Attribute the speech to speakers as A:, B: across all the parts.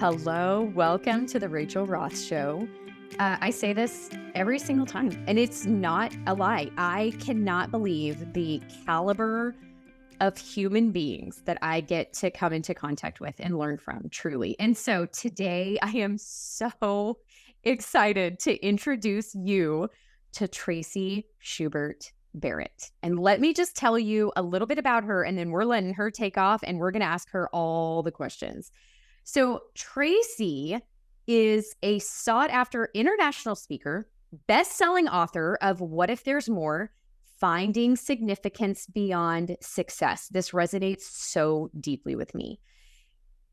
A: Hello, welcome to the Rachel Roth Show. I say this every single time, and it's not a lie. I cannot believe the caliber of human beings that I get to come into contact with and learn from, truly. And so today I am so excited to introduce you to Traci Schubert Barrett. And let me just tell you a little bit about her, and then we're letting her take off and we're going to ask her all the questions. So Traci is a sought-after international speaker, best-selling author of What If There's More? Finding Significance Beyond Success. This resonates so deeply with me.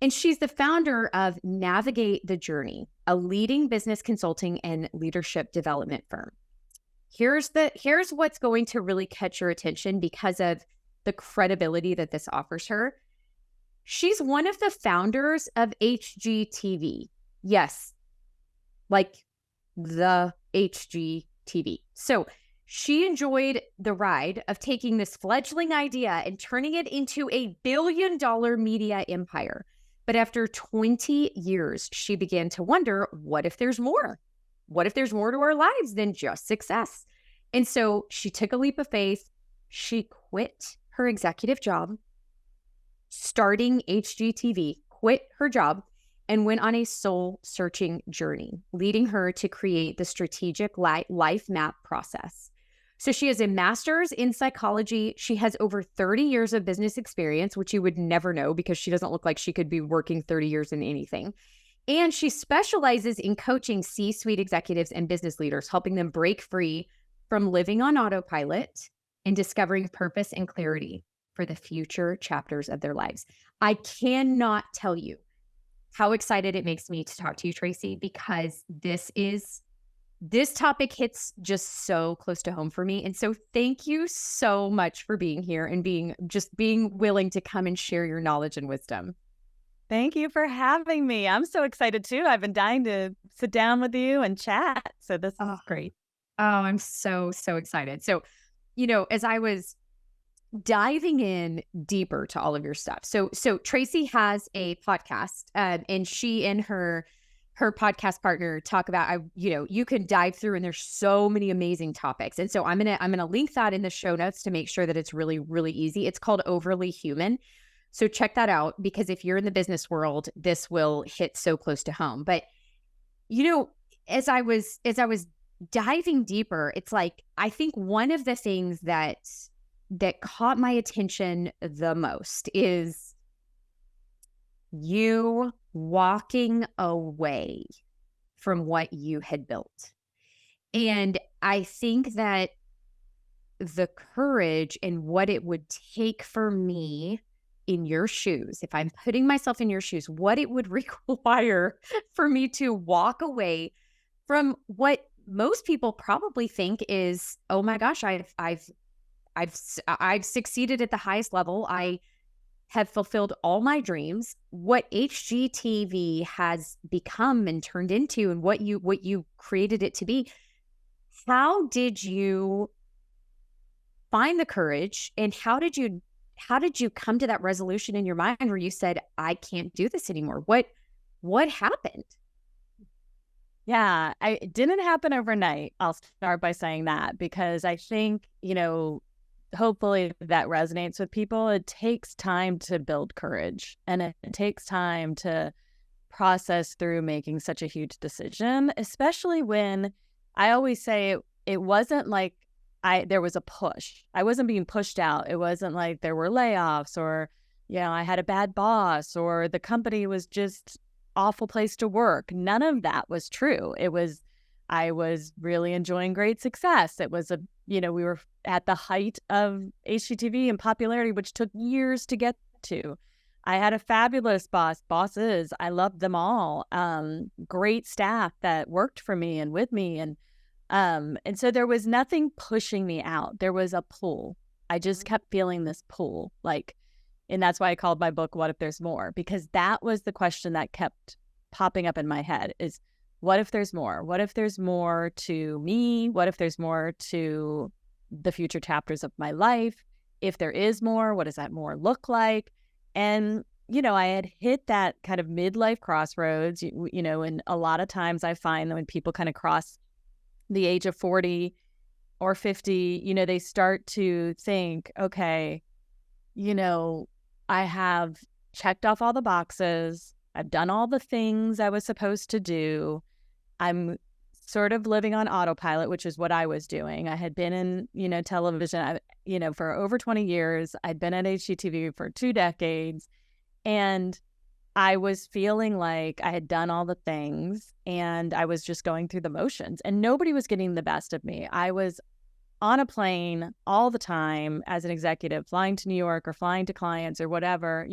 A: And she's the founder of Navigate the Journey, a leading business consulting and leadership development firm. Here's what's going to really catch your attention because of the credibility that this offers her. She's one of the founders of HGTV. Yes, like the HGTV. So she enjoyed the ride of taking this fledgling idea and turning it into a billion-dollar media empire. But after 20 years, she began to wonder, what if there's more? What if there's more to our lives than just success? And so she took a leap of faith. She quit her executive job, starting HGTV, quit her job, and went on a soul-searching journey, leading her to create the strategic life map process. So she has a master's in psychology. She has over 30 years of business experience, which you would never know because she doesn't look like she could be working 30 years in anything. And she specializes in coaching C-suite executives and business leaders, helping them break free from living on autopilot and discovering purpose and clarity for the future chapters of their lives. I cannot tell you how excited it makes me to talk to you, Traci, because this topic hits just so close to home for me. And so thank you so much for being here and being willing to come and share your knowledge and wisdom.
B: Thank you for having me. I'm so excited too. I've been dying to sit down with you and chat. So this is great.
A: Oh, I'm so excited. So, as I was diving in deeper to all of your stuff. So Traci has a podcast, and she and her podcast partner talk about, you can dive through and there's so many amazing topics. And so I'm going to link that in the show notes to make sure that it's really, really easy. It's called Overly Human. So check that out, because if you're in the business world, this will hit so close to home. But, as I was diving deeper, it's like, I think one of the things that caught my attention the most is you walking away from what you had built. And I think that the courage and what it would take for me in your shoes, if I'm putting myself in your shoes, what it would require for me to walk away from what most people probably think is, oh my gosh, I've succeeded at the highest level. I have fulfilled all my dreams. What HGTV has become and turned into, and what you created it to be. How did you find the courage, and how did you come to that resolution in your mind where you said, I can't do this anymore? What happened?
B: Yeah, it didn't happen overnight. I'll start by saying that, because I think, hopefully that resonates with people. It takes time to build courage, and it takes time to process through making such a huge decision, especially when I always say it wasn't like there was a push. I wasn't being pushed out. It wasn't like there were layoffs, or, I had a bad boss, or the company was just awful place to work. None of that was true. I was really enjoying great success. It was we were at the height of HGTV and popularity, which took years to get to. I had a fabulous bosses. I loved them all. Great staff that worked for me and with me. And so there was nothing pushing me out. There was a pull. I just kept feeling this pull, and that's why I called my book, What If There's More? Because that was the question that kept popping up in my head is, what if there's more? What if there's more to me? What if there's more to the future chapters of my life? If there is more, what does that more look like? And I had hit that kind of midlife crossroads, and a lot of times I find that when people kind of cross the age of 40 or 50, they start to think, okay, I have checked off all the boxes. I've done all the things I was supposed to do. I'm sort of living on autopilot, which is what I was doing. I had been in, television, for over 20 years. I'd been at HGTV for 2 decades. And I was feeling like I had done all the things and I was just going through the motions and nobody was getting the best of me. I was on a plane all the time as an executive, flying to New York or flying to clients or whatever,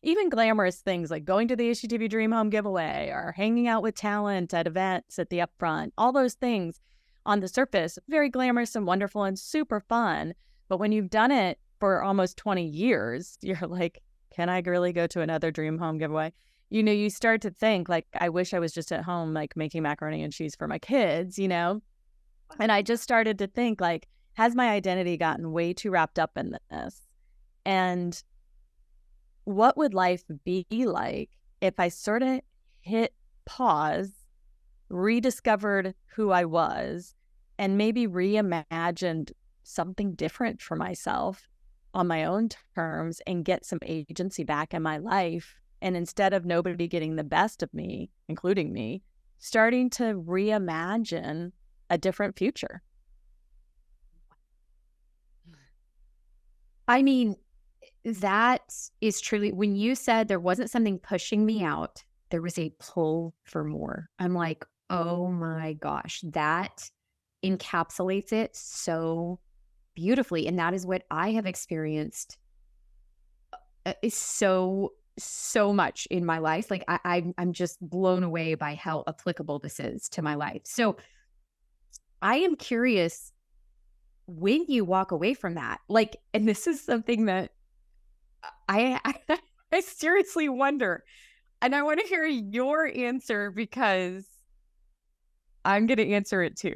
B: even glamorous things like going to the HGTV Dream Home giveaway or hanging out with talent at events at the upfront, all those things on the surface, very glamorous and wonderful and super fun. But when you've done it for almost 20 years, you're like, can I really go to another Dream Home giveaway? You start to think like, I wish I was just at home, like making macaroni and cheese for my kids, And I just started to think like, has my identity gotten way too wrapped up in this? And what would life be like if I sort of hit pause, rediscovered who I was, and maybe reimagined something different for myself on my own terms and get some agency back in my life? And instead of nobody getting the best of me, including me, starting to reimagine a different future.
A: I mean, that is truly, when you said there wasn't something pushing me out, there was a pull for more. I'm like, oh my gosh, that encapsulates it so beautifully. And that is what I have experienced is so much in my life. Like I'm just blown away by how applicable this is to my life. So I am curious, when you walk away from that, like, and this is something that I seriously wonder, and I want to hear your answer because I'm going to answer it too.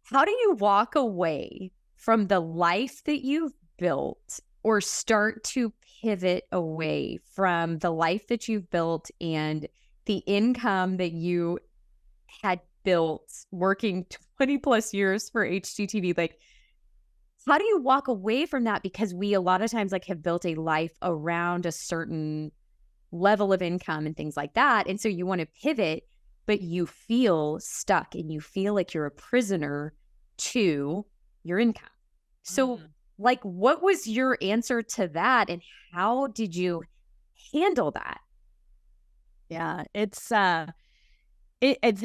A: How do you walk away from the life that you've built or start to pivot away from the life that you've built and the income that you had built working 20 plus years for HGTV? Like, how do you walk away from that? Because we a lot of times like have built a life around a certain level of income and things like that. And so you want to pivot, but you feel stuck and you feel like you're a prisoner to your income. So like, what was your answer to that? And how did you handle that?
B: Yeah,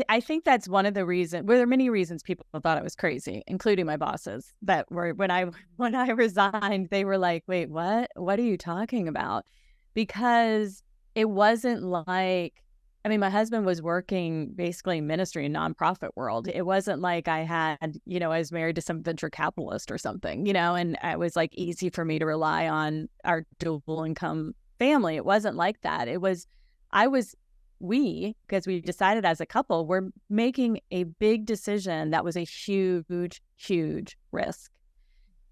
B: I think that's one of the reasons. Well, there are many reasons people thought I was crazy, including my bosses. That were when I resigned, they were like, "Wait, what? What are you talking about?" Because it wasn't like, I mean, my husband was working basically in ministry and nonprofit world. It wasn't like I had, I was married to some venture capitalist or something, and it was like easy for me to rely on our dual income family. It wasn't like that. Because we decided as a couple, we're making a big decision that was a huge, huge risk.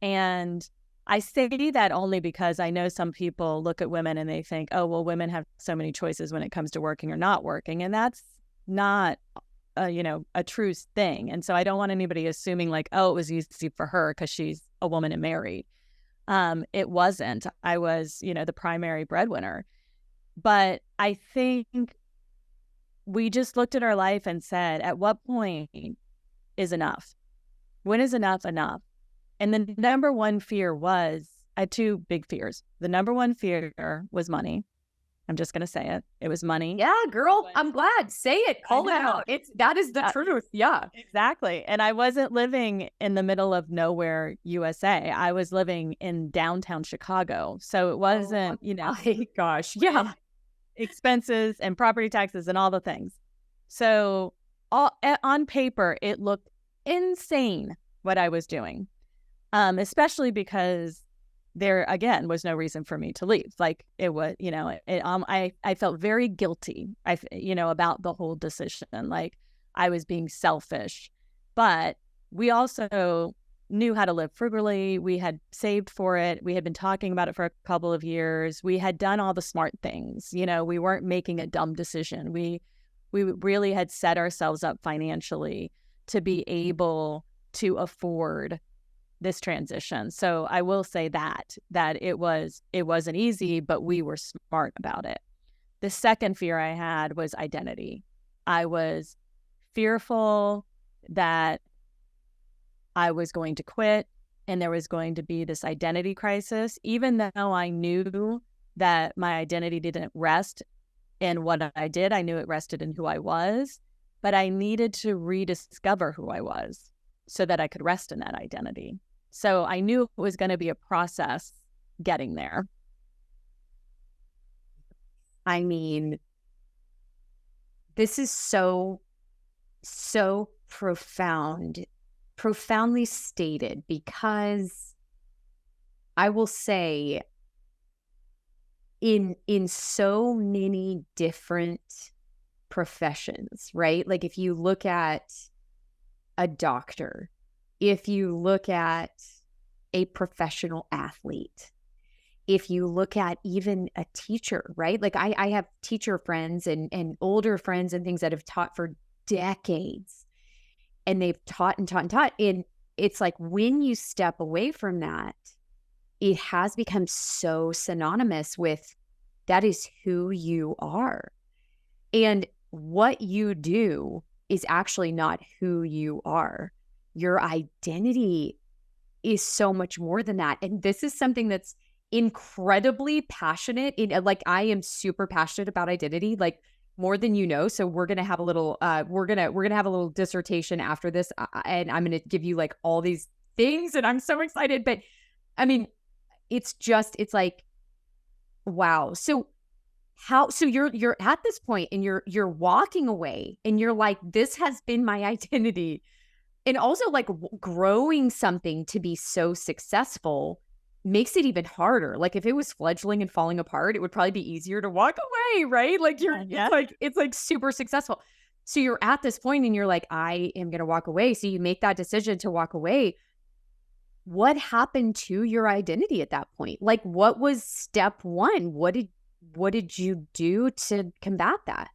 B: And I say that only because I know some people look at women and they think, oh, well, women have so many choices when it comes to working or not working. And that's not, a true thing. And so I don't want anybody assuming like, oh, it was easy for her because she's a woman and married. It wasn't. I was, the primary breadwinner. But I think we just looked at our life and said, at what point is enough? When is enough enough? And the number one fear was, I had 2 big fears. The number one fear was money. I'm just going to say it. It was money.
A: Yeah, girl, I'm glad. Say it. Call it out. That is the truth. Yeah,
B: exactly. And I wasn't living in the middle of nowhere, USA. I was living in downtown Chicago. So it wasn't,
A: my gosh. Yeah.
B: Expenses and property taxes and all the things. So on paper, it looked insane what I was doing, especially because there, again, was no reason for me to leave. Like it was, I felt very guilty, about the whole decision. Like I was being selfish. But we also knew how to live frugally. We had saved for it. We had been talking about it for a couple of years. We had done all the smart things. You know, we weren't making a dumb decision. We really had set ourselves up financially to be able to afford this transition. So I will say that it wasn't easy, but we were smart about it. The second fear I had was identity. I was fearful that I was going to quit and there was going to be this identity crisis, even though I knew that my identity didn't rest in what I did. I knew it rested in who I was, but I needed to rediscover who I was so that I could rest in that identity. So I knew it was going to be a process getting there.
A: I mean, this is so profoundly stated, because I will say in so many different professions, right? Like if you look at a doctor, if you look at a professional athlete, if you look at even a teacher, right? Like I have teacher friends and older friends and things that have taught for decades, and they've taught and taught and taught. And it's like when you step away from that, it has become so synonymous with that is who you are. And what you do is actually not who you are. Your identity is so much more than that. And this is something that's incredibly passionate in, like, I am super passionate about identity, like more than you know. So we're going to have a little we're going to have a little dissertation after this, and I'm going to give you like all these things, and I'm so excited. But I mean, it's like, wow. So you're at this point and you're walking away and you're like, this has been my identity. And also like growing something to be so successful makes it even harder. Like if it was fledgling and falling apart, it would probably be easier to walk away, right? Like it's like super successful. So you're at this point and you're like, I am going to walk away. So you make that decision to walk away. What happened to your identity at that point? Like what was step one? What did you do to combat that?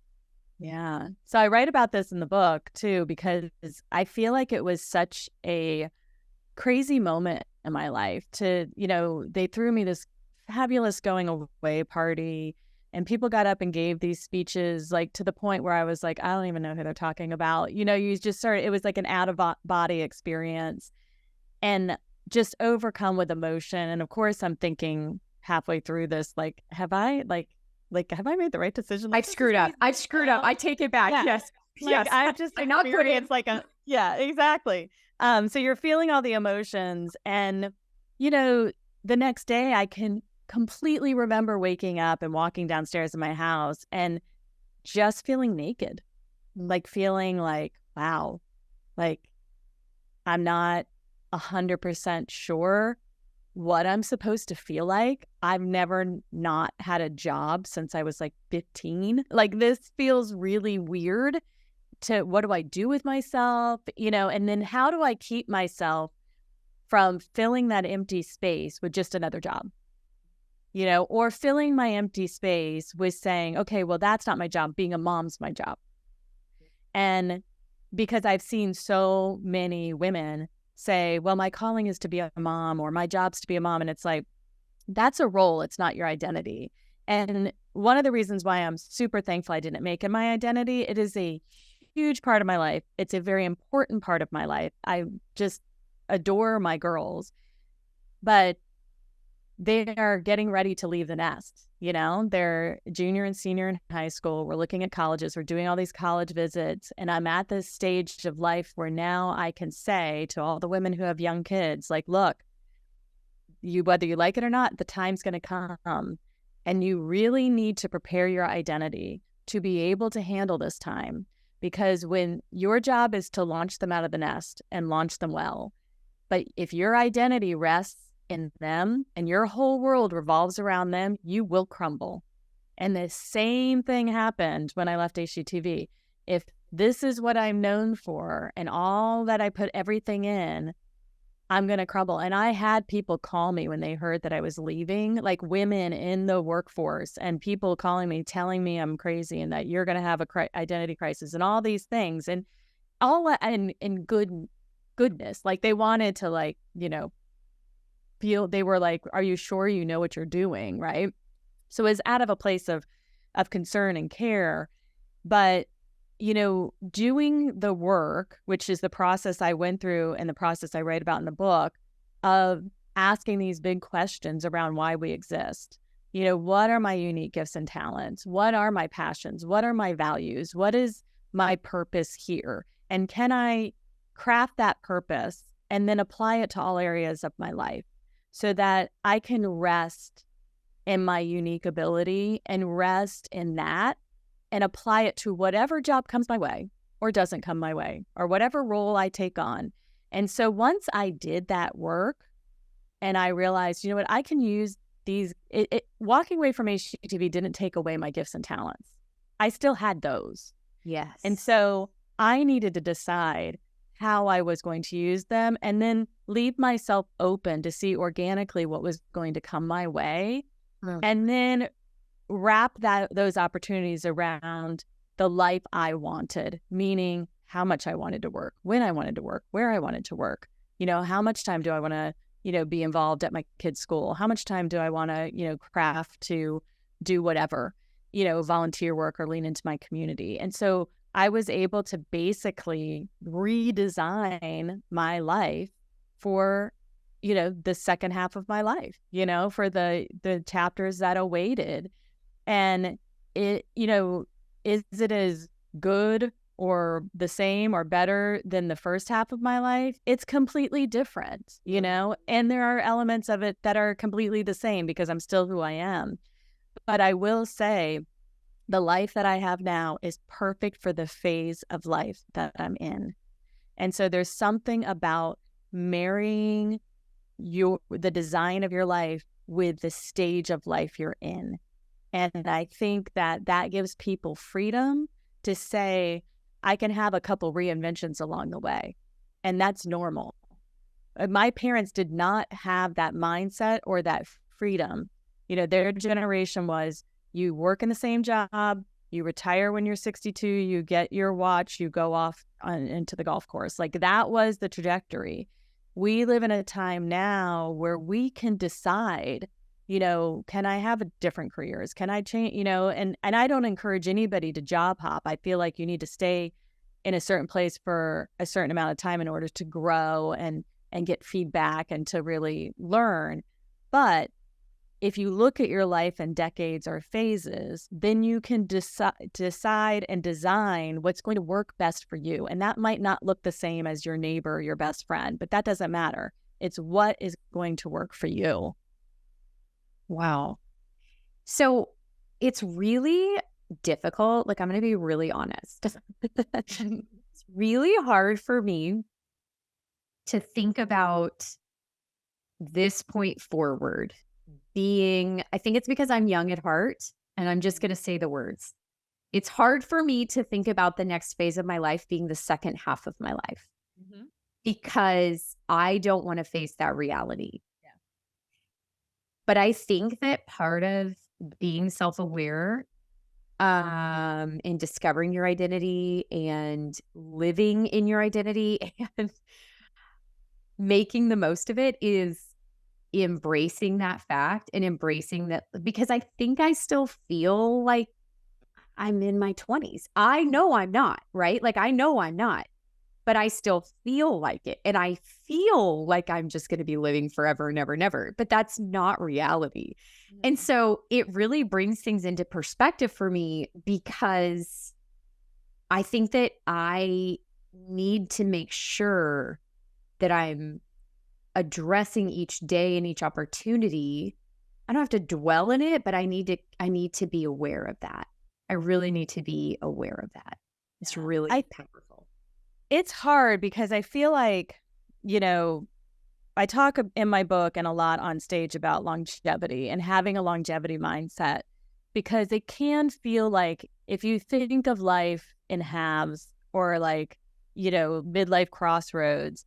B: Yeah. So I write about this in the book too, because I feel like it was such a crazy moment in my life they threw me this fabulous going away party and people got up and gave these speeches, like to the point where I was like, I don't even know who they're talking about. You just it was like an out of body experience and just overcome with emotion. And of course I'm thinking halfway through this, like, have I made the right decision?
A: I've screwed up. I take it back. Yeah. Yes.
B: Yes. I've just experienced yeah, exactly. So you're feeling all the emotions and, the next day I can completely remember waking up and walking downstairs in my house and just feeling naked, like feeling like, wow, like I'm not 100% sure what I'm supposed to feel like. I've never not had a job since I was like 15. Like this feels really weird. To what do I do with myself, and then how do I keep myself from filling that empty space with just another job, or filling my empty space with saying, okay, well, that's not my job. Being a mom's my job. And because I've seen so many women say, well, my calling is to be a mom or my job's to be a mom. And it's like, that's a role. It's not your identity. And one of the reasons why I'm super thankful I didn't make it my identity, it is a huge part of my life. It's a very important part of my life. I just adore my girls, but they are getting ready to leave the nest. They're junior and senior in high school. We're looking at colleges. We're doing all these college visits. And I'm at this stage of life where now I can say to all the women who have young kids, like, look, whether you like it or not, the time's going to come. And you really need to prepare your identity to be able to handle this time. Because when your job is to launch them out of the nest and launch them well, but if your identity rests in them and your whole world revolves around them, you will crumble. And the same thing happened when I left HGTV. If this is what I'm known for and all that I put everything in, I'm going to crumble. And I had people call me when they heard that I was leaving, like women in the workforce, and people calling me, telling me I'm crazy and that you're going to have a identity crisis and all these things. And all in goodness. Like they wanted to, like, you know, feel, they were like, are you sure you know what you're doing? Right. So it was out of a place of concern and care. But, you know, doing the work, which is the process I went through and the process I write about in the book, of asking these big questions around why we exist. You know, what are my unique gifts and talents? What are my passions? What are my values? What is my purpose here? And can I craft that purpose and then apply it to all areas of my life so that I can rest in my unique ability and rest in that and apply it to whatever job comes my way or doesn't come my way or whatever role I take on. And so once I did that work and I realized, you know what, I can use these, walking away from HGTV didn't take away my gifts and talents. I still had those.
A: Yes.
B: And so I needed to decide how I was going to use them and then leave myself open to see organically what was going to come my way. And then wrap those opportunities around the life I wanted, meaning how much I wanted to work, when I wanted to work, where I wanted to work, you know, how much time do I want to, you know, be involved at my kids' school? How much time do I want to, you know, craft to do whatever, you know, volunteer work or lean into my community? And so I was able to basically redesign my life for, you know, the second half of my life, you know, for the chapters that awaited. And it, you know, is it as good or the same or better than the first half of my life? It's completely different, you know, and there are elements of it that are completely the same because I'm still who I am. But I will say the life that I have now is perfect for the phase of life that I'm in. And so there's something about marrying the design of your life with the stage of life you're in. And I think that gives people freedom to say, I can have a couple reinventions along the way. And that's normal. My parents did not have that mindset or that freedom. You know, their generation was, you work in the same job, you retire when you're 62, you get your watch, you go off into the golf course. Like that was the trajectory. We live in a time now where we can decide, you know, can I have different careers? Can I change, you know, and I don't encourage anybody to job hop. I feel like you need to stay in a certain place for a certain amount of time in order to grow and get feedback and to really learn. But if you look at your life in decades or phases, then you can decide and design what's going to work best for you. And that might not look the same as your neighbor, your best friend, but that doesn't matter. It's what is going to work for you.
A: Wow. So it's really difficult. Like, I'm going to be really honest. It's really hard for me to think about this point forward being, I think it's because I'm young at heart and I'm just going to say the words. It's hard for me to think about the next phase of my life being the second half of my life because I don't want to face that reality.
B: Yeah.
A: But I think that part of being self-aware and discovering your identity and living in your identity and making the most of it is embracing that fact and embracing that, because I think I still feel like I'm in my 20s. I know I'm not, right? Like I know I'm not, but I still feel like it. And I feel like I'm just going to be living forever and ever, never, but that's not reality. And so it really brings things into perspective for me because I think that I need to make sure that I'm addressing each day and each opportunity. I don't have to dwell in it, but I need to be aware of that. I really need to be aware of that. It's really powerful.
B: It's hard because I feel like, you know, I talk in my book and a lot on stage about longevity and having a longevity mindset, because it can feel like if you think of life in halves or like, you know, midlife crossroads,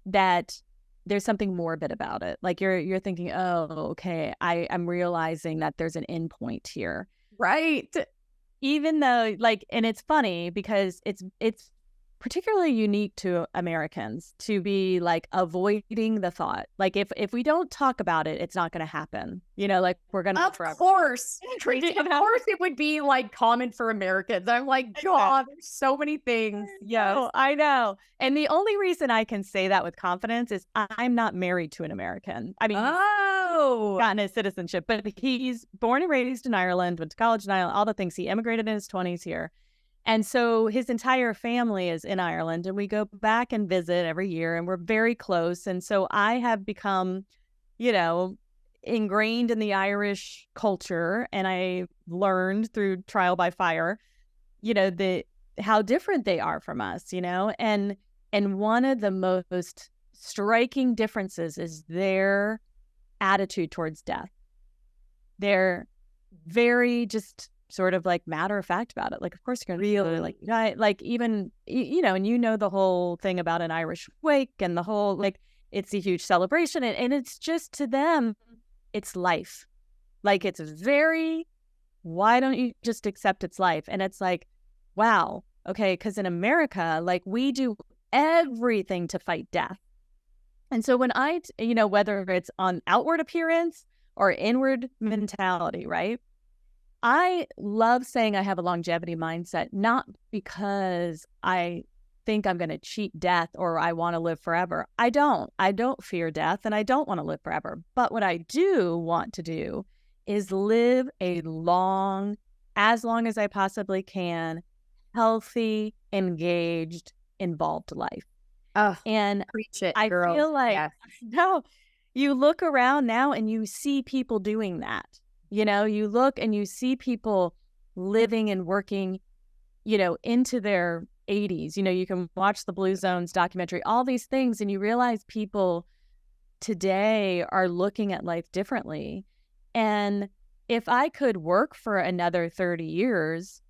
B: that there's something morbid about it. Like you're thinking, oh, okay, I'm realizing that there's an end point here.
A: Right.
B: Even though like, and it's funny because it's particularly unique to Americans to be like avoiding the thought. Like if we don't talk about it, it's not going to happen. You know, like we're going to
A: Of course, Traci, of course it would be like common for Americans. I'm like, God, there's so many things. Yes.
B: Oh, I know. And the only reason I can say that with confidence is I'm not married to an American. I mean, gotten his citizenship, but he's born and raised in Ireland, went to college in Ireland, all the things. He immigrated in his 20s here. And so his entire family is in Ireland, and we go back and visit every year, and we're very close. And so I have become, you know, ingrained in the Irish culture, and I learned through trial by fire, you know, how different they are from us, you know, and one of the most striking differences is their attitude towards death. They're very just sort of like matter of fact about it. Like, of course, you're going to really like even, you know, and you know, the whole thing about an Irish wake and the whole, like, it's a huge celebration. And it's just to them, it's life. Like, it's very, why don't you just accept it's life? And it's like, wow, okay. Because in America, like, we do everything to fight death. And so when you know, whether it's on outward appearance or inward mentality, right? I love saying I have a longevity mindset, not because I think I'm going to cheat death or I want to live forever. I don't fear death, and I don't want to live forever. But what I do want to do is live a as long as I possibly can, healthy, engaged, involved life.
A: And preach it,
B: I
A: girl.
B: feel like, no, you look around now and you see people doing that. You know, you look and you see people living and working, you know, into their 80s. You know, you can watch the Blue Zones documentary, all these things, and you realize people today are looking at life differently. And if I could work for another 30 years,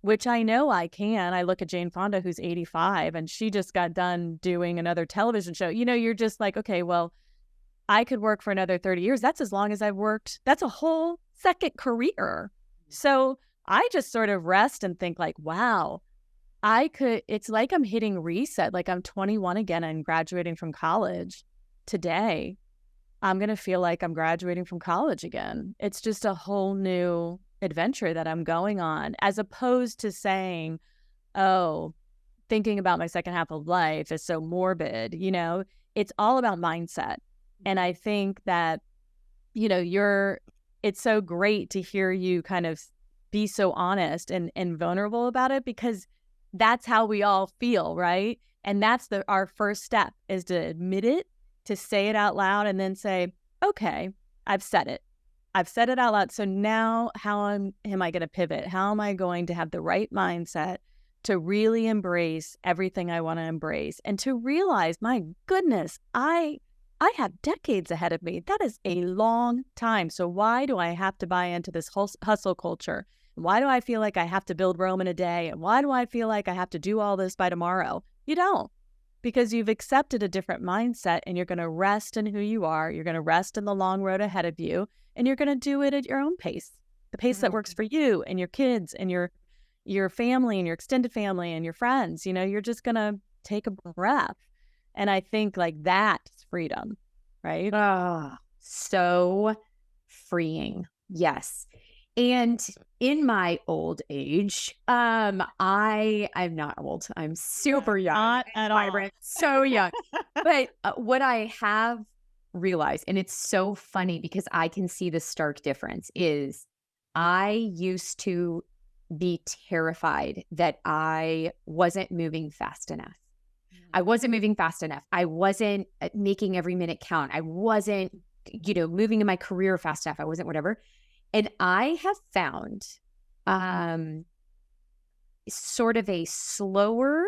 B: which I know I can, I look at Jane Fonda, who's 85, and she just got done doing another television show. You know, you're just like, okay, well, I could work for another 30 years. That's as long as I've worked. That's a whole second career. So I just sort of rest and think like, wow, it's like I'm hitting reset. Like I'm 21 again and graduating from college today. I'm going to feel like I'm graduating from college again. It's just a whole new adventure that I'm going on, as opposed to saying, oh, thinking about my second half of life is so morbid. You know, it's all about mindset. And I think that, you know, it's so great to hear you kind of be so honest and vulnerable about it, because that's how we all feel, right? And that's our first step, is to admit it, to say it out loud, and then say, okay, I've said it. I've said it out loud. So now how am I going to pivot? How am I going to have the right mindset to really embrace everything I want to embrace, and to realize, my goodness, I have decades ahead of me. That is a long time. So why do I have to buy into this hustle culture? Why do I feel like I have to build Rome in a day? And why do I feel like I have to do all this by tomorrow? You don't, because you've accepted a different mindset, and you're going to rest in who you are. You're going to rest in the long road ahead of you, and you're going to do it at your own pace, the pace that works for you and your kids and your family and your extended family and your friends. You know, you're just going to take a breath. And I think like that's freedom, right?
A: So freeing. Yes. And in my old age, I'm not old. I'm super young.
B: Not at all.
A: So young. But what I have realized, and it's so funny because I can see the stark difference, is I used to be terrified that I wasn't moving fast enough. I wasn't moving fast enough. I wasn't making every minute count. I wasn't, you know, moving in my career fast enough. I wasn't whatever. And I have found sort of a slower,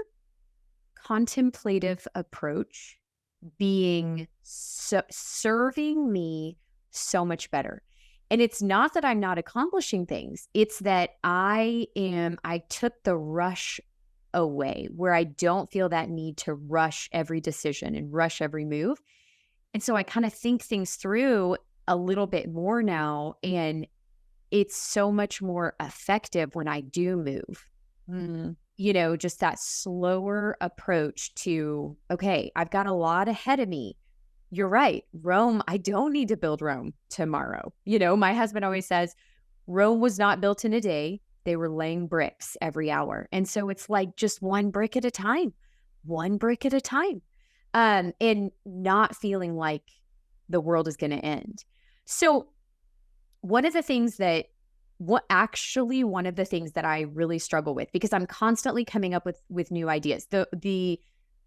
A: contemplative approach being serving me so much better. And it's not that I'm not accomplishing things. It's that I took the rush away, where I don't feel that need to rush every decision and rush every move. And so I kind of think things through a little bit more now. And it's so much more effective when I do move.
B: Mm.
A: Just that slower approach to, okay, I've got a lot ahead of me. You're right. Rome, I don't need to build Rome tomorrow. My husband always says, Rome was not built in a day. They were laying bricks every hour. And so it's like just one brick at a time, one brick at a time, and not feeling like the world is going to end. So one of the things that one of the things that I really struggle with, because I'm constantly coming up with new ideas. The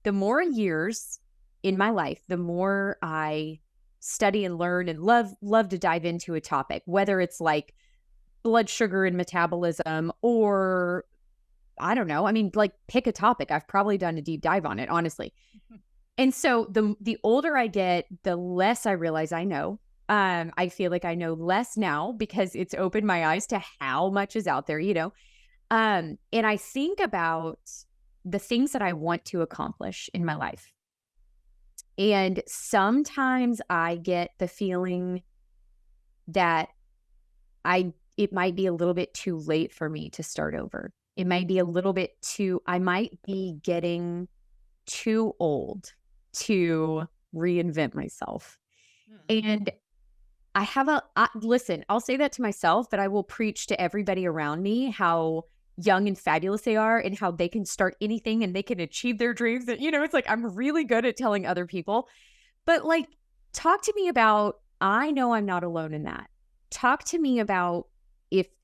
A: more years in my life, the more I study and learn and love to dive into a topic, whether it's like blood sugar and metabolism, or I don't know. I mean, like, pick a topic. I've probably done a deep dive on it, honestly. And so the older I get, the less I realize I know. I feel like I know less now because it's opened my eyes to how much is out there, and I think about the things that I want to accomplish in my life. And sometimes I get the feeling that it might be a little bit too late for me to start over. It might be a little bit I might be getting too old to reinvent myself. And listen, I'll say that to myself, but I will preach to everybody around me how young and fabulous they are and how they can start anything and they can achieve their dreams. And, it's like, I'm really good at telling other people, but like, talk to me about, I know I'm not alone in that. Talk to me about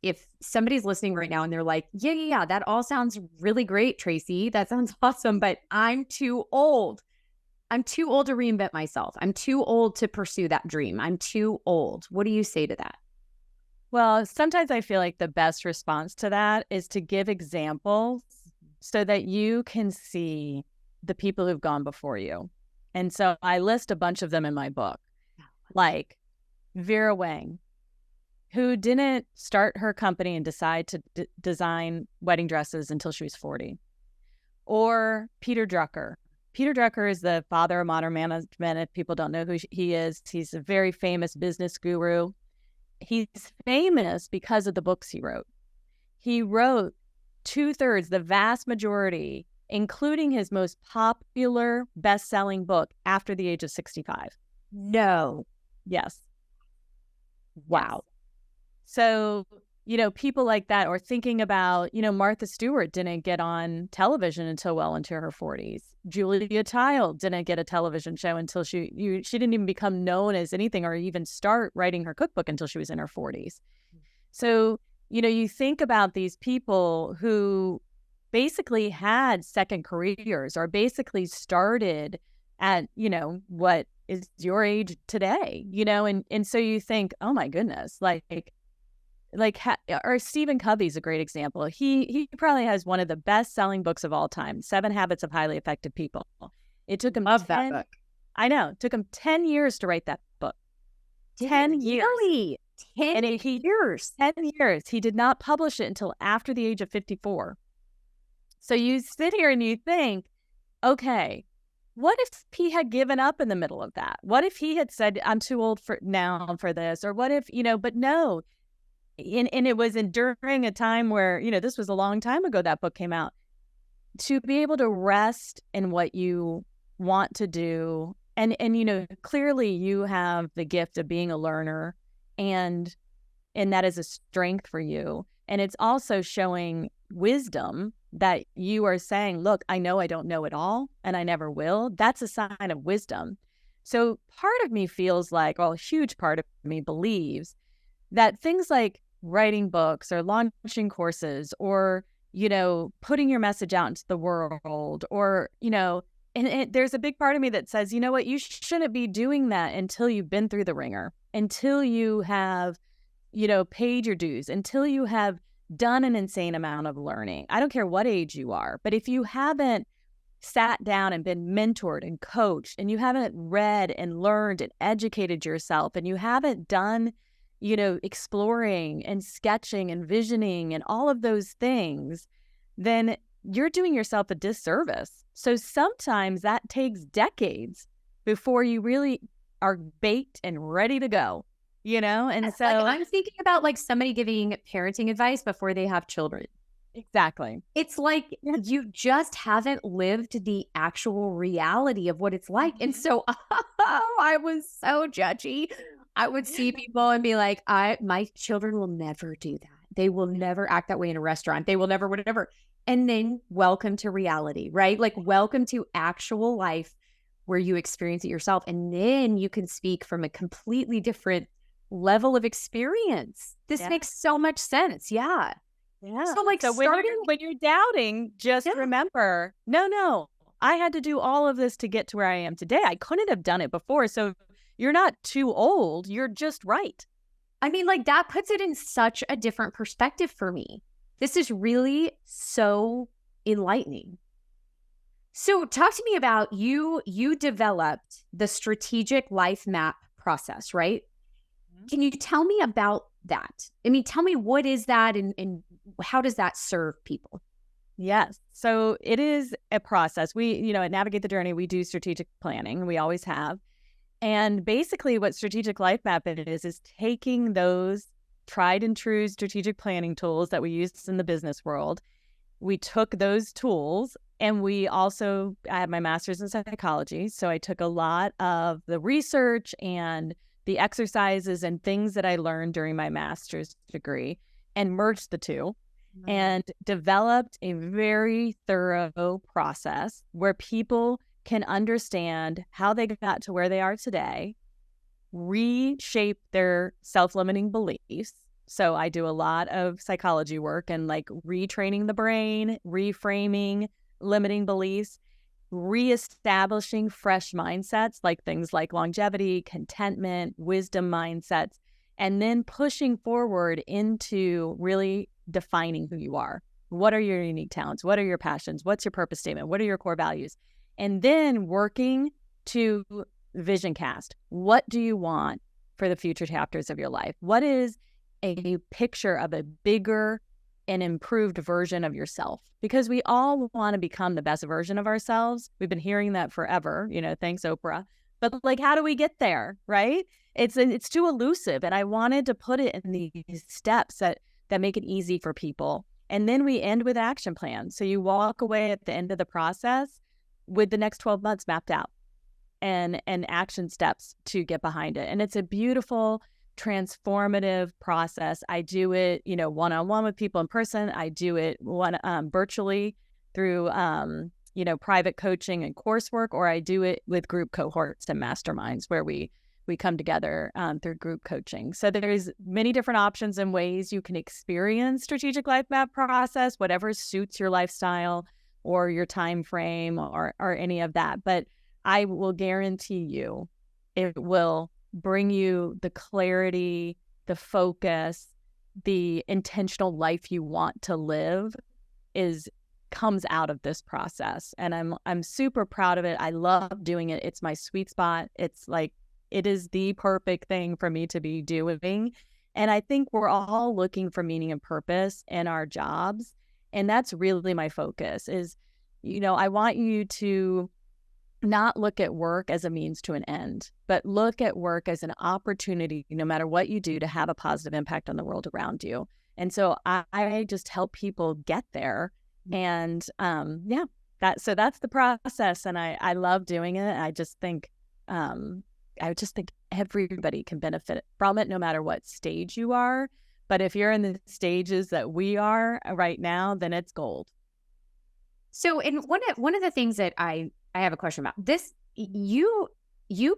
A: if somebody's listening right now and they're like, yeah, that all sounds really great, Traci. That sounds awesome, but I'm too old. I'm too old to reinvent myself. I'm too old to pursue that dream. I'm too old. What do you say to that?
B: Well, sometimes I feel like the best response to that is to give examples so that you can see the people who've gone before you. And so I list a bunch of them in my book, like Vera Wang, who didn't start her company and decide to design wedding dresses until she was 40. Or Peter Drucker. Peter Drucker is the father of modern management. If people don't know who he is, he's a very famous business guru. He's famous because of the books he wrote. He wrote 2/3, the vast majority, including his most popular best-selling book, after the age of 65.
A: No.
B: Yes.
A: Wow.
B: So, people like that, or thinking about, Martha Stewart didn't get on television until well into her 40s. Julia Child didn't get a television show until she didn't even become known as anything or even start writing her cookbook until she was in her 40s. So, you think about these people who basically had second careers or basically started at, what is your age today, and so you think, oh my goodness, or Stephen Covey's a great example. He probably has one of the best-selling books of all time, 7 Habits of Highly Effective People. It took him
A: Love that book.
B: I know. It took him 10 years to write that book. 10 years.
A: Really? 10 years?
B: 10 years. He did not publish it until after the age of 54. So you sit here and you think, okay, what if he had given up in the middle of that? What if he had said, I'm too old for this? Or what if, but no. And it was during a time where, this was a long time ago that book came out. To be able to rest in what you want to do. And clearly you have the gift of being a learner, and that is a strength for you. And it's also showing wisdom that you are saying, look, I know I don't know it all and I never will. That's a sign of wisdom. So part of me feels like, well, a huge part of me believes that things like writing books or launching courses or, putting your message out into the world or, and there's a big part of me that says, you know what, you shouldn't be doing that until you've been through the ringer, until you have, paid your dues, until you have done an insane amount of learning. I don't care what age you are, but if you haven't sat down and been mentored and coached, and you haven't read and learned and educated yourself, and you haven't done, exploring and sketching and visioning and all of those things, then you're doing yourself a disservice. So sometimes that takes decades before you really are baked and ready to go, And
A: Yes,
B: so
A: like, I'm thinking about like somebody giving parenting advice before they have children.
B: exactly.
A: It's like you just haven't lived the actual reality of what it's like. And so I was so judgy. I would see people and be like, my children will never do that. They will never act that way in a restaurant. They will never, whatever. And then welcome to reality, right? Like welcome to actual life where you experience it yourself. And then you can speak from a completely different level of experience. This
B: Yeah.
A: makes so much sense. Yeah.
B: Yeah.
A: So like starting
B: when you're doubting, just remember, no, I had to do all of this to get to where I am today. I couldn't have done it before. So you're not too old. You're just right.
A: I mean, like that puts it in such a different perspective for me. This is really so enlightening. So talk to me about you developed the strategic life map process, right? Can you tell me about that? I mean, tell me what is that and how does that serve people?
B: Yes. So it is a process. We, at Navigate the Journey, we do strategic planning. We always have. And basically what strategic life map it is taking those tried and true strategic planning tools that we use in the business world. We took those tools and I have my master's in psychology. So I took a lot of the research and the exercises and things that I learned during my master's degree and merged the two and developed a very thorough process where people can understand how they got to where they are today, reshape their self-limiting beliefs. So I do a lot of psychology work and like retraining the brain, reframing limiting beliefs, reestablishing fresh mindsets, like things like longevity, contentment, wisdom mindsets, and then pushing forward into really defining who you are. What are your unique talents? What are your passions? What's your purpose statement? What are your core values? And then working to vision cast. What do you want for the future chapters of your life? What is a picture of a bigger and improved version of yourself? Because we all want to become the best version of ourselves. We've been hearing that forever, thanks Oprah. But like, how do we get there, right? It's too elusive. And I wanted to put it in these steps that make it easy for people. And then we end with action plans. So you walk away at the end of the process with the next 12 months mapped out and action steps to get behind it. And it's a beautiful, transformative process. I do it, one-on-one with people in person. I do it virtually through, private coaching and coursework, or I do it with group cohorts and masterminds where we come together through group coaching. So there's many different options and ways you can experience strategic life map process, whatever suits your lifestyle or your time frame or any of that. But I will guarantee you it will bring you the clarity, the focus, the intentional life you want to live comes out of this process. And I'm super proud of it. I love doing it. It's my sweet spot. It's like, it is the perfect thing for me to be doing. And I think we're all looking for meaning and purpose in our jobs. And that's really my focus is, I want you to not look at work as a means to an end, but look at work as an opportunity, no matter what you do, to have a positive impact on the world around you. And so I just help people get there. And that's the process. And I love doing it. I just think everybody can benefit from it, no matter what stage you are. But if you're in the stages that we are right now, then it's gold.
A: So, and one of the things that I have a question about this, you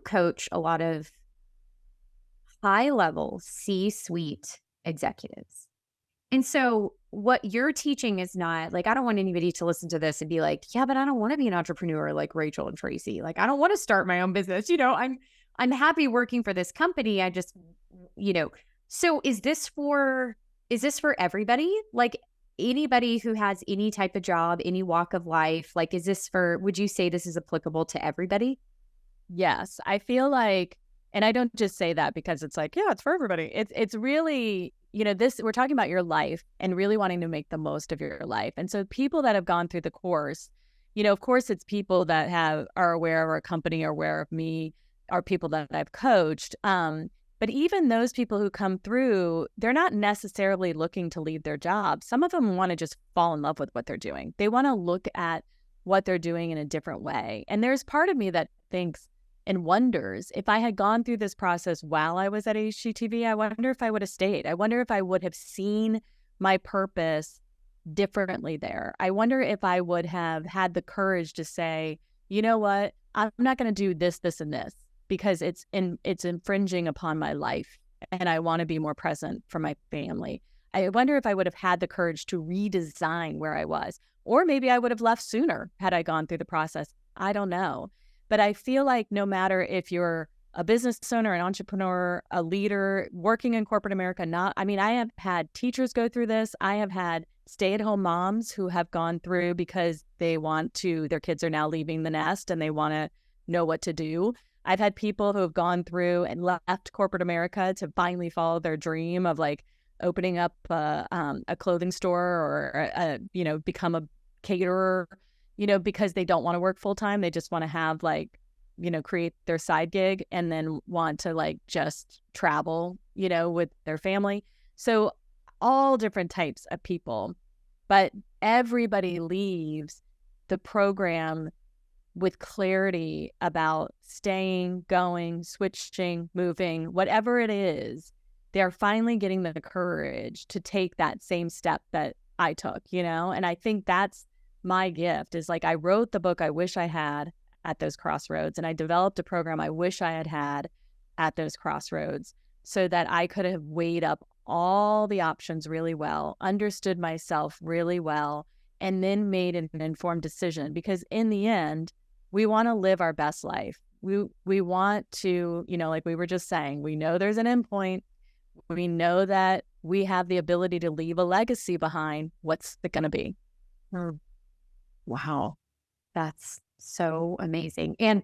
A: coach a lot of high level C-suite executives. And so what you're teaching is not like, I don't want anybody to listen to this and be like, yeah, but I don't want to be an entrepreneur like Rachel and Traci. Like, I don't want to start my own business. I'm happy working for this company. I just, so is this for everybody? Like anybody who has any type of job, any walk of life? Like, would you say this is applicable to everybody?
B: Yes. I feel like And I don't just say that because it's like, yeah, it's for everybody. It's really, this, we're talking about your life and really wanting to make the most of your life. And so people that have gone through the course, of course, it's people that are aware of our company, are aware of me, are people that I've coached. But even those people who come through, they're not necessarily looking to leave their job. Some of them want to just fall in love with what they're doing. They want to look at what they're doing in a different way. And there's part of me that thinks and wonders, if I had gone through this process while I was at HGTV, I wonder if I would have stayed. I wonder if I would have seen my purpose differently there. I wonder if I would have had the courage to say, you know what, I'm not going to do this, this, and this because it's infringing upon my life and I want to be more present for my family. I wonder if I would have had the courage to redesign where I was, or maybe I would have left sooner had I gone through the process. I don't know. But I feel like no matter if you're a business owner, an entrepreneur, a leader, working in corporate America, I have had teachers go through this. I have had stay-at-home moms who have gone through because their kids are now leaving the nest and they want to know what to do. I've had people who have gone through and left corporate America to finally follow their dream of like opening up a clothing store or become a caterer, because they don't want to work full time. They just want to have create their side gig and then want to like just travel, with their family. So all different types of people, but everybody leaves the program with clarity about staying, going, switching, moving, whatever it is. They're finally getting the courage to take that same step that I took, and I think that's my gift is like, I wrote the book I wish I had at those crossroads, and I developed a program I wish I had at those crossroads so that I could have weighed up all the options really well, understood myself really well, and then made an informed decision. Because in the end, we want to live our best life. We want to, like we were just saying, we know there's an end point. We know that we have the ability to leave a legacy behind. What's it going to be?
A: Wow. That's so amazing. And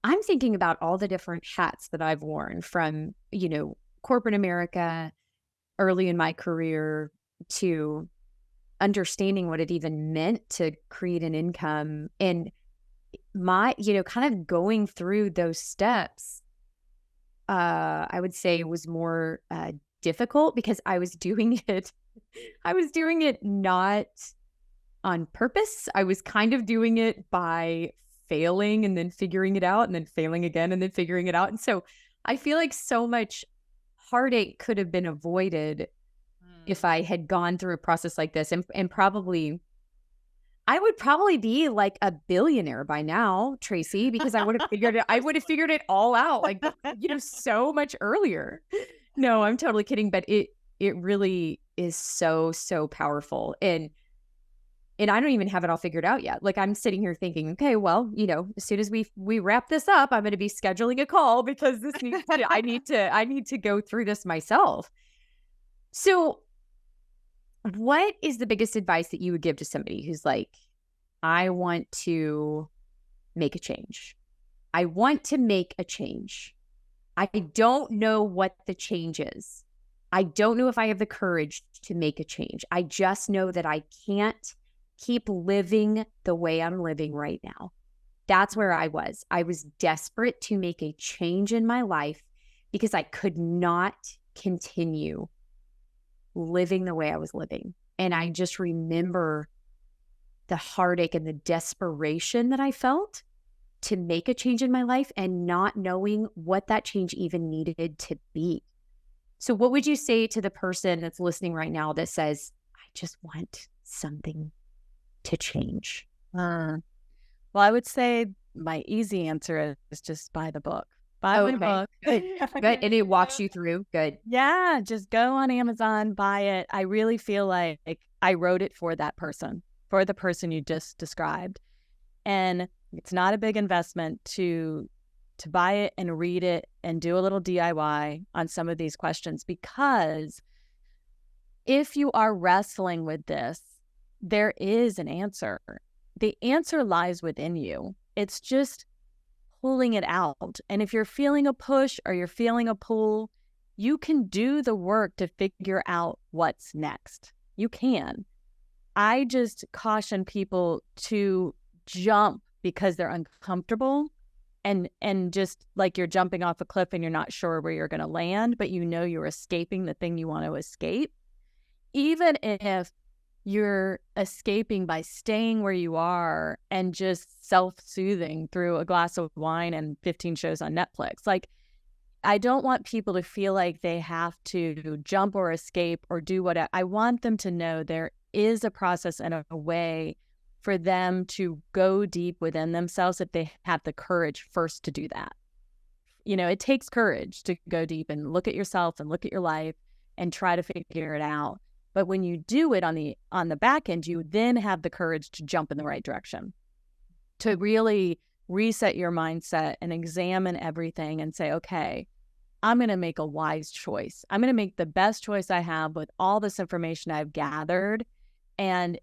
A: I'm thinking about all the different hats that I've worn from, corporate America early in my career to understanding what it even meant to create an income. And my, kind of going through those steps, I would say was more difficult because I was doing it not on purpose. I was kind of doing it by failing and then figuring it out and then failing again and then figuring it out. And so I feel like so much heartache could have been avoided if I had gone through a process like this. And probably, I would probably be like a billionaire by now, Traci, because I would have figured it all out like, so much earlier. No, I'm totally kidding. But it really is so, so powerful. And I don't even have it all figured out yet. Like I'm sitting here thinking, okay, well, as soon as we wrap this up, I'm going to be scheduling a call because I need to go through this myself. So what is the biggest advice that you would give to somebody who's like, I want to make a change. I want to make a change. I don't know what the change is. I don't know if I have the courage to make a change. I just know that I can't keep living the way I'm living right now. That's where I was. I was desperate to make a change in my life because I could not continue living the way I was living. And I just remember the heartache and the desperation that I felt to make a change in my life and not knowing what that change even needed to be. So what would you say to the person that's listening right now that says, I just want something to change?
B: Well, I would say my easy answer is just buy the book. Buy the book.
A: Good. And it walks you through. Good.
B: Yeah, just go on Amazon, buy it. I really feel like I wrote it for that person, for the person you just described. And it's not a big investment to buy it and read it and do a little DIY on some of these questions, because if you are wrestling with this, there is an answer. The answer lies within you. It's just pulling it out. And if you're feeling a push or you're feeling a pull, you can do the work to figure out what's next. You can. I just caution people to jump because they're uncomfortable and just like you're jumping off a cliff and you're not sure where you're going to land, but you know you're escaping the thing you want to escape. Even if you're escaping by staying where you are and just self-soothing through a glass of wine and 15 shows on Netflix. Like, I don't want people to feel like they have to jump or escape or do what I want them to know there is a process and a way for them to go deep within themselves if they have the courage first to do that. You know, it takes courage to go deep and look at yourself and look at your life and try to figure it out. But when you do it on the back end, you then have the courage to jump in the right direction, to really reset your mindset and examine everything and say, okay, I'm going to make a wise choice. I'm going to make the best choice I have with all this information I've gathered. And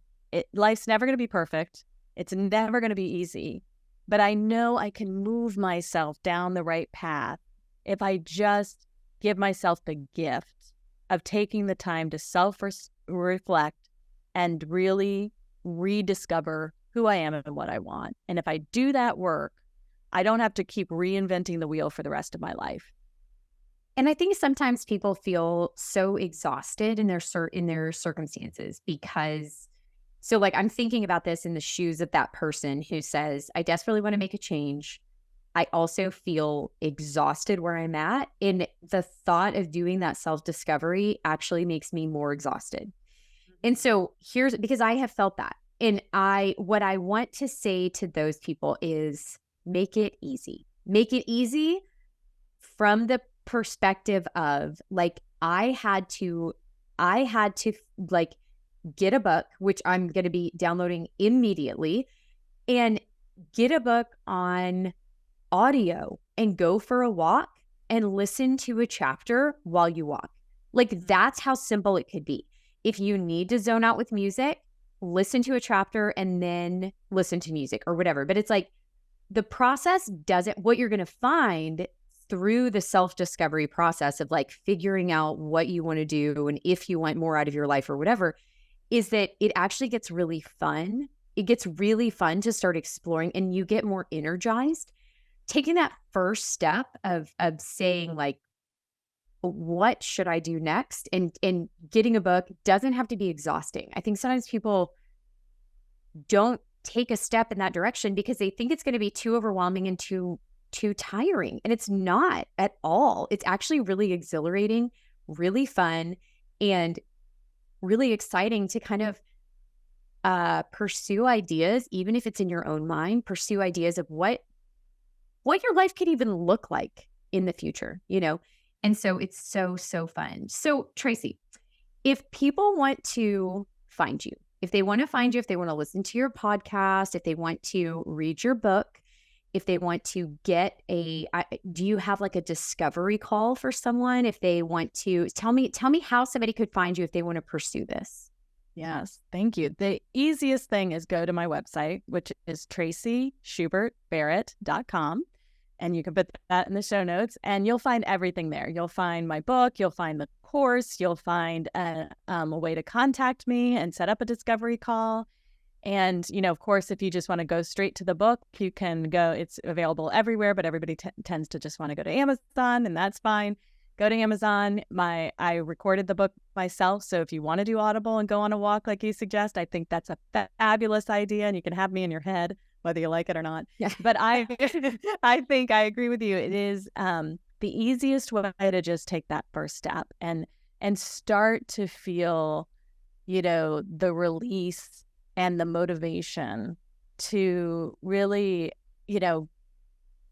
B: life's never going to be perfect. It's never going to be easy. But I know I can move myself down the right path if I just give myself the gift of taking the time to self-reflect and really rediscover who I am and what I want. And if I do that work, I don't have to keep reinventing the wheel for the rest of my life.
A: And I think sometimes people feel so exhausted in their circumstances because, so like I'm thinking about this in the shoes of that person who says, I desperately want to make a change. I also feel exhausted where I'm at. And the thought of doing that self-discovery actually makes me more exhausted. And so because I have felt that. And what I want to say to those people is make it easy. Make it easy from the perspective of like, I had to like get a book, which I'm going to be downloading immediately, and get a book on audio and go for a walk and listen to a chapter while you walk. Like, that's how simple it could be. If you need to zone out with music, listen to a chapter and then listen to music or whatever. But it's like the process what you're going to find through the self-discovery process of like figuring out what you want to do and if you want more out of your life or whatever, is that it actually gets really fun. It gets really fun to start exploring and you get more energized. Taking that first step of saying like, what should I do next? And getting a book doesn't have to be exhausting. I think sometimes people don't take a step in that direction because they think it's going to be too overwhelming and too tiring. And it's not at all. It's actually really exhilarating, really fun, and really exciting to kind of pursue ideas, even if it's in your own mind, pursue ideas of what your life could even look like in the future, you know? And so it's so, so fun. So Traci, if people want to find you, if they want to listen to your podcast, if they want to read your book, if they want to get do you have like a discovery call for someone? If they want to, tell me how somebody could find you if they want to pursue this.
B: Yes, thank you. The easiest thing is go to my website, which is tracyschubertbarrett.com. And you can put that in the show notes and you'll find everything there. You'll find my book, you'll find the course, you'll find a way to contact me and set up a discovery call. And, you know, of course, if you just want to go straight to the book, you can go, it's available everywhere, but everybody tends to just want to go to Amazon, and that's fine. Go to Amazon. I recorded the book myself. So if you want to do Audible and go on a walk like you suggest, I think that's a fabulous idea. And you can have me in your head, whether you like it or not. Yeah. But I think I agree with you. It is the easiest way to just take that first step and start to feel, you know, the release and the motivation to really, you know,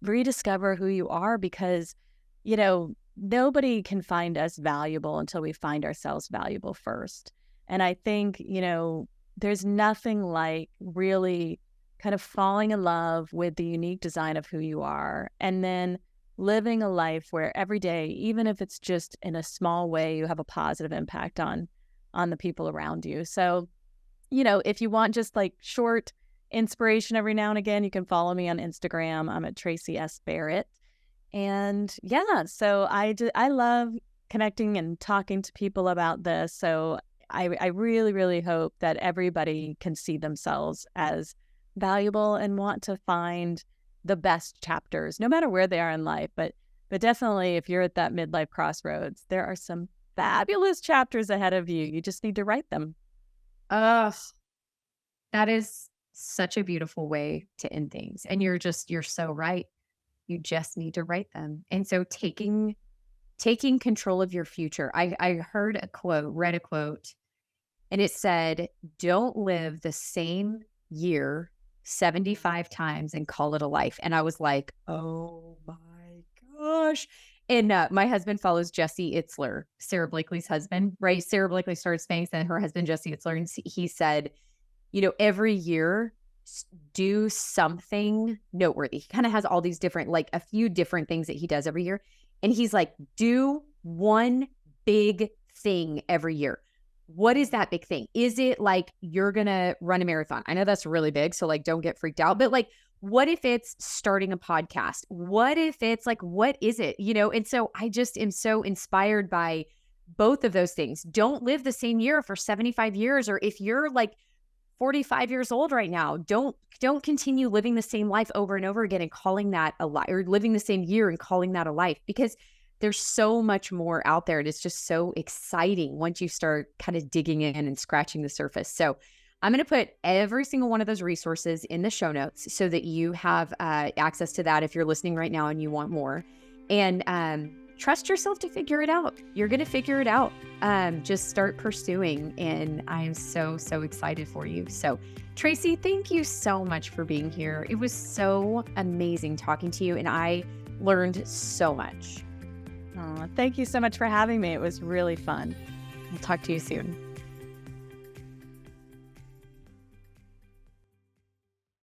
B: rediscover who you are, because, you know, nobody can find us valuable until we find ourselves valuable first. And I think, you know, there's nothing like really kind of falling in love with the unique design of who you are, and then living a life where every day, even if it's just in a small way, you have a positive impact on the people around you. So, you know, if you want just like short, inspiration every now and again. You can follow me on Instagram. I'm at Traci S. Barrett. And yeah, so I love connecting and talking to people about this. So I really, really hope that everybody can see themselves as valuable and want to find the best chapters, no matter where they are in life. But definitely, if you're at that midlife crossroads, there are some fabulous chapters ahead of you. You just need to write them.
A: Ugh, that is such a beautiful way to end things. And you're so right. You just need to write them. And so taking control of your future. I read a quote, and it said, "Don't live the same year 75 times and call it a life." And I was like, oh my gosh. And my husband follows Jesse Itzler, Sarah Blakely's husband, right? Sarah Blakely started Spanx, and her husband, Jesse Itzler. And he said, every year, do something noteworthy. He kind of has all these different, like a few different things that he does every year. And he's like, do one big thing every year. What is that big thing? Is it like you're going to run a marathon? I know that's really big, so like don't get freaked out. But like, what if it's starting a podcast? What if it's like, what is it? And so I just am so inspired by both of those things. Don't live the same year for 75 years. Or if you're like 45 years old right now, don't continue living the same life over and over again and calling that a life, or living the same year and calling that a life, because there's so much more out there. And it's just so exciting once you start kind of digging in and scratching the surface. So I'm going to put every single one of those resources in the show notes so that you have access to that if you're listening right now and you want more. And trust yourself to figure it out. You're going to figure it out. Just start pursuing. And I am so, so excited for you. So Traci, thank you so much for being here. It was so amazing talking to you, and I learned so much.
B: Oh, thank you so much for having me. It was really fun.
A: I'll talk to you soon.